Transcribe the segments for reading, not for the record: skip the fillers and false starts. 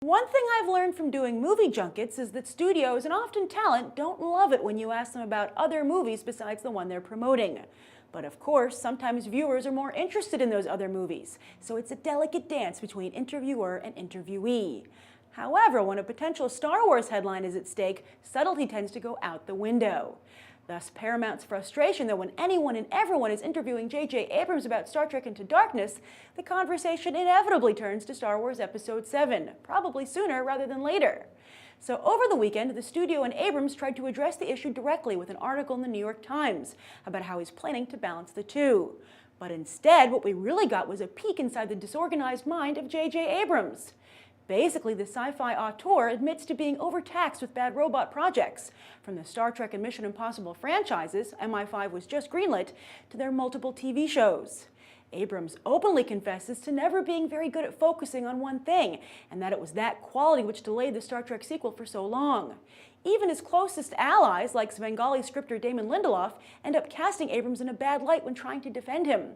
One thing I've learned from doing movie junkets is that studios and often talent don't love it when you ask them about other movies besides the one they're promoting. But of course, sometimes viewers are more interested in those other movies, so it's a delicate dance between interviewer and interviewee. However, when a potential Star Wars headline is at stake, subtlety tends to go out the window. Thus, Paramount's frustration that when anyone and everyone is interviewing J.J. Abrams about Star Trek Into Darkness, the conversation inevitably turns to Star Wars Episode 7, probably sooner rather than later. So over the weekend, the studio and Abrams tried to address the issue directly with an article in the New York Times about how he's planning to balance the two. But instead, what we really got was a peek inside the disorganized mind of J.J. Abrams. Basically, the sci-fi auteur admits to being overtaxed with bad robot projects. From the Star Trek and Mission Impossible franchises, MI5 was just greenlit, to their multiple TV shows. Abrams openly confesses to never being very good at focusing on one thing, and that it was that quality which delayed the Star Trek sequel for so long. Even his closest allies, like Svengali scripter Damon Lindelof, end up casting Abrams in a bad light when trying to defend him.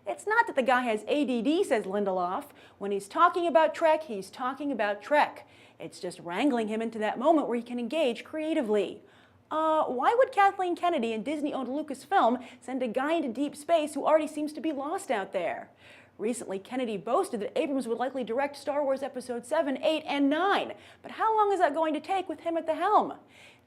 It's not that the guy has ADD, says Lindelof. When he's talking about Trek, he's talking about Trek. It's just wrangling him into that moment where he can engage creatively. Why would Kathleen Kennedy and Disney-owned Lucasfilm send a guy into deep space who already seems to be lost out there? Recently, Kennedy boasted that Abrams would likely direct Star Wars Episode 7, 8, and 9. But how long is that going to take with him at the helm?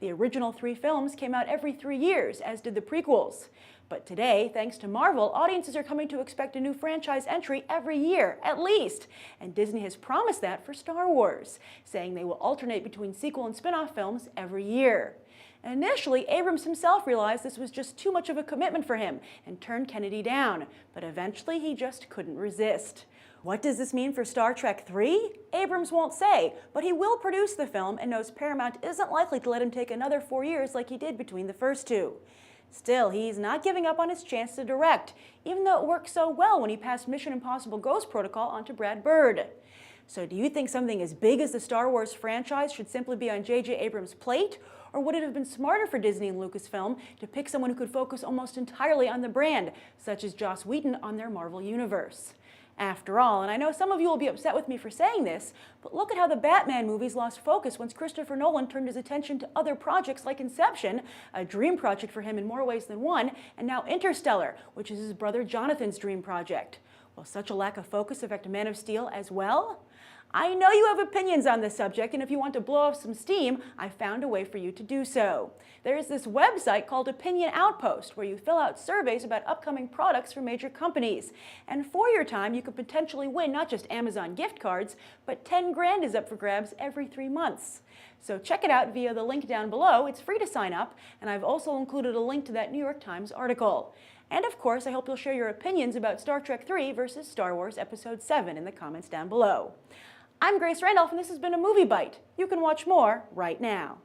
The original 3 films came out every 3 years, as did the prequels. But today, thanks to Marvel, audiences are coming to expect a new franchise entry every year, at least. And Disney has promised that for Star Wars, saying they will alternate between sequel and spin-off films every year. Initially, Abrams himself realized this was just too much of a commitment for him and turned Kennedy down, but eventually he just couldn't resist. What does this mean for Star Trek 3? Abrams won't say, but he will produce the film and knows Paramount isn't likely to let him take another 4 years like he did between the first two. Still, he's not giving up on his chance to direct, even though it worked so well when he passed Mission Impossible Ghost Protocol onto Brad Bird. So do you think something as big as the Star Wars franchise should simply be on J.J. Abrams' plate? Or would it have been smarter for Disney and Lucasfilm to pick someone who could focus almost entirely on the brand, such as Joss Whedon on their Marvel Universe? After all, and I know some of you will be upset with me for saying this, but look at how the Batman movies lost focus once Christopher Nolan turned his attention to other projects like Inception, a dream project for him in more ways than one, and now Interstellar, which is his brother Jonathan's dream project. Will such a lack of focus affect Man of Steel as well? I know you have opinions on this subject, and if you want to blow off some steam, I found a way for you to do so. There is this website called Opinion Outpost, where you fill out surveys about upcoming products from major companies. And for your time, you could potentially win not just Amazon gift cards, but 10 grand is up for grabs every 3 months. So check it out via the link down below. It's free to sign up, and I've also included a link to that New York Times article. And of course, I hope you'll share your opinions about Star Trek 3 versus Star Wars Episode 7 in the comments down below. I'm Grace Randolph, and this has been a Movie Bite. You can watch more right now.